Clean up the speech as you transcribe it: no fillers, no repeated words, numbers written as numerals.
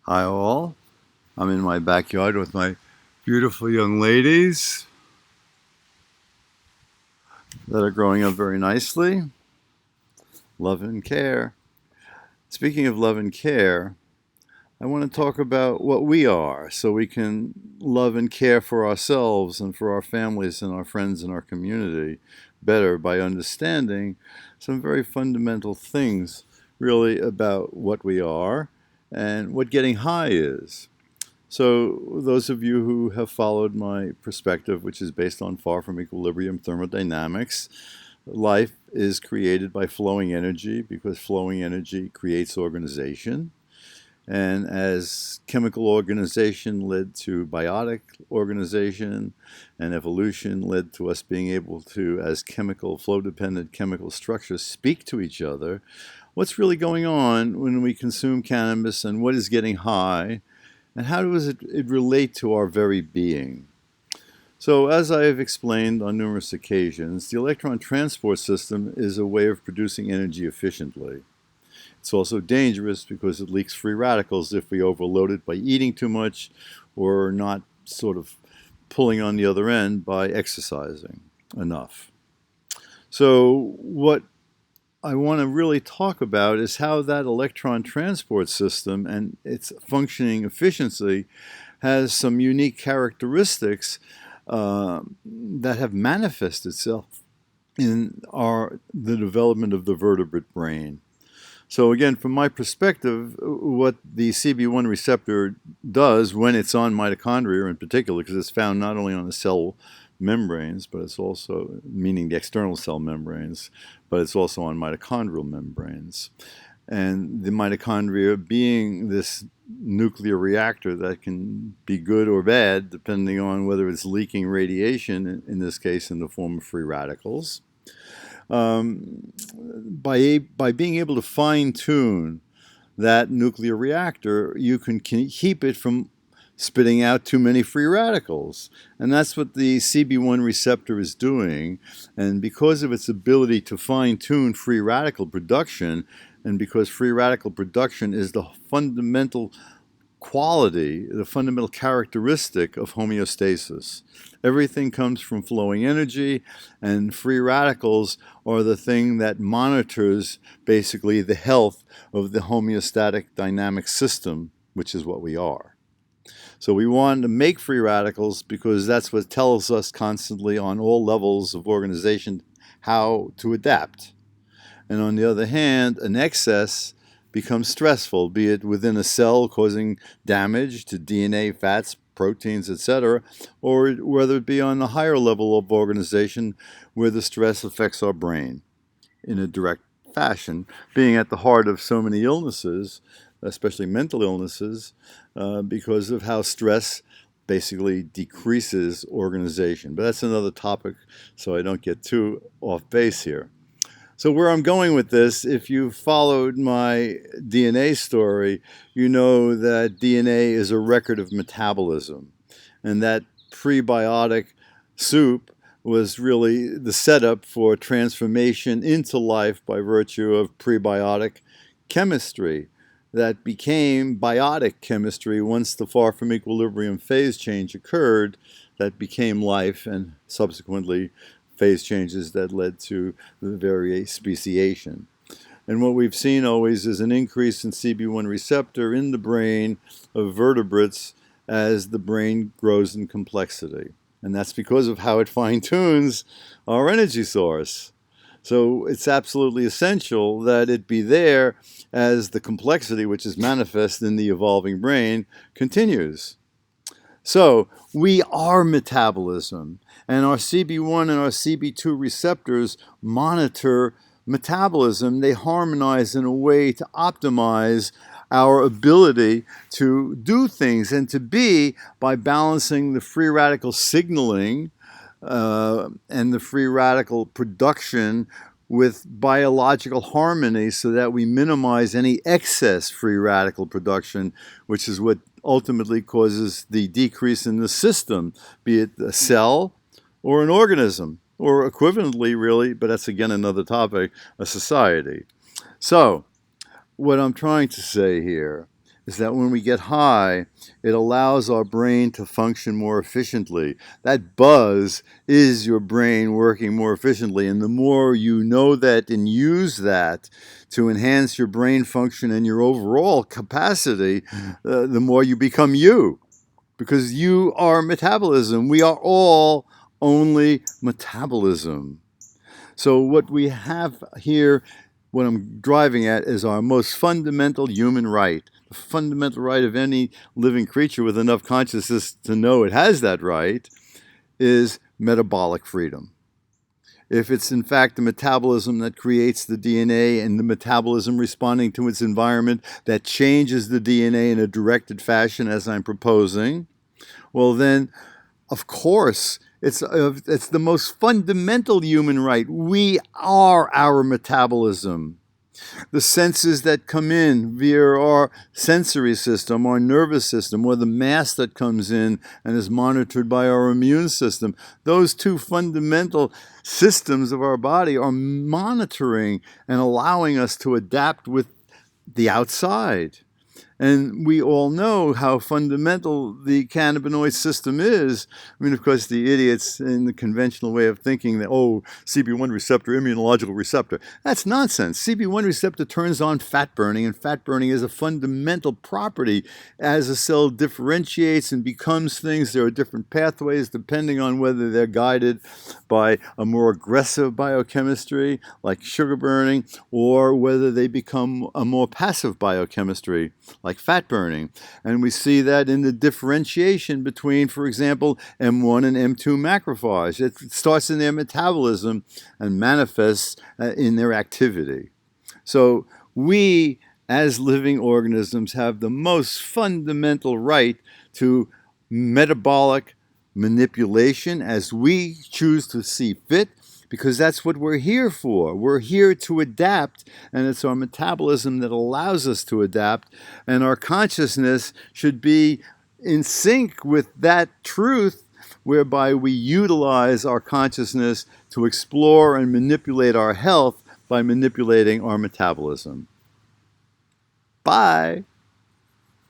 Hi all. I'm in my backyard with my beautiful young ladies that are growing up very nicely. Love and care. Speaking of love and care, I want to talk about what we are so we can love and care for ourselves and for our families and our friends and our community better by understanding some very fundamental things really about what we are and what getting high is. So those of you who have followed my perspective, which is based on far from equilibrium thermodynamics, life is created by flowing energy because flowing energy creates organization. And as chemical organization led to biotic organization, and evolution led to us being able to, as chemical, flow-dependent chemical structures, speak to each other, what's really going on when we consume cannabis and what is getting high, and how does it relate to our very being? So, as I have explained on numerous occasions, the electron transport system is a way of producing energy efficiently. It's also dangerous because it leaks free radicals if we overload it by eating too much or not sort of pulling on the other end by exercising enough. So, what I want to really talk about is how that electron transport system and its functioning efficiency has some unique characteristics that have manifested itself in the development of the vertebrate brain. So again, from my perspective, what the CB1 receptor does when it's on mitochondria in particular, because it's found not only on the cell membranes, but it's also, meaning the external cell membranes, but it's also on mitochondrial membranes. And the mitochondria being this nuclear reactor that can be good or bad depending on whether it's leaking radiation, in this case in the form of free radicals. By being able to fine tune that nuclear reactor, you can keep it from spitting out too many free radicals. And that's what the CB1 receptor is doing. And because of its ability to fine tune free radical production, and because free radical production is the fundamental quality, the fundamental characteristic of homeostasis. Everything comes from flowing energy, and free radicals are the thing that monitors basically the health of the homeostatic dynamic system, which is what we are. So we want to make free radicals because that's what tells us constantly on all levels of organization how to adapt. And on the other hand, an excess becomes stressful, be it within a cell causing damage to DNA, fats, proteins, etc., or whether it be on a higher level of organization where the stress affects our brain in a direct fashion, being at the heart of so many illnesses, especially mental illnesses, because of how stress basically decreases organization. But that's another topic, so I don't get too off base here. So where I'm going with this, if you followed my DNA story, you know that DNA is a record of metabolism. And that prebiotic soup was really the setup for transformation into life by virtue of prebiotic chemistry that became biotic chemistry once the far from equilibrium phase change occurred, that became life and subsequently phase changes that led to the speciation. And what we've seen always is an increase in CB1 receptor in the brain of vertebrates as the brain grows in complexity. And that's because of how it fine-tunes our energy source. So it's absolutely essential that it be there as the complexity, which is manifest in the evolving brain, continues. So we are metabolism, and our CB1 and our CB2 receptors monitor metabolism. They harmonize in a way to optimize our ability to do things and to be by balancing the free radical signaling and the free radical production with biological harmony so that we minimize any excess free radical production, which is what ultimately causes the decrease in the system, be it a cell or an organism, or equivalently really, but that's again another topic, a society. So what I'm trying to say here is that when we get high, it allows our brain to function more efficiently. That buzz is your brain working more efficiently, and the more you know that and use that to enhance your brain function and your overall capacity, the more you become you, because you are metabolism. We are all only metabolism. So what we have here, what I'm driving at, is our most fundamental human right. The fundamental right of any living creature with enough consciousness to know it has that right is metabolic freedom. If it's in fact the metabolism that creates the DNA and the metabolism responding to its environment that changes the DNA in a directed fashion, as I'm proposing, well then, of course, it's the most fundamental human right. We are our metabolism. The senses that come in via our sensory system, our nervous system, or the mass that comes in and is monitored by our immune system, those two fundamental systems of our body are monitoring and allowing us to adapt with the outside. And we all know how fundamental the cannabinoid system is. I mean, of course, the idiots in the conventional way of thinking that, oh, CB1 receptor, immunological receptor. That's nonsense. CB1 receptor turns on fat burning, and fat burning is a fundamental property. As a cell differentiates and becomes things, there are different pathways depending on whether they're guided by a more aggressive biochemistry, like sugar burning, or whether they become a more passive biochemistry, like fat burning. And we see that in the differentiation between, for example, M1 and M2 macrophage. It starts in their metabolism and manifests in their activity. So we, as living organisms, have the most fundamental right to metabolic manipulation as we choose to see fit, because that's what we're here for. We're here to adapt, and it's our metabolism that allows us to adapt, and our consciousness should be in sync with that truth, whereby we utilize our consciousness to explore and manipulate our health by manipulating our metabolism. Bye.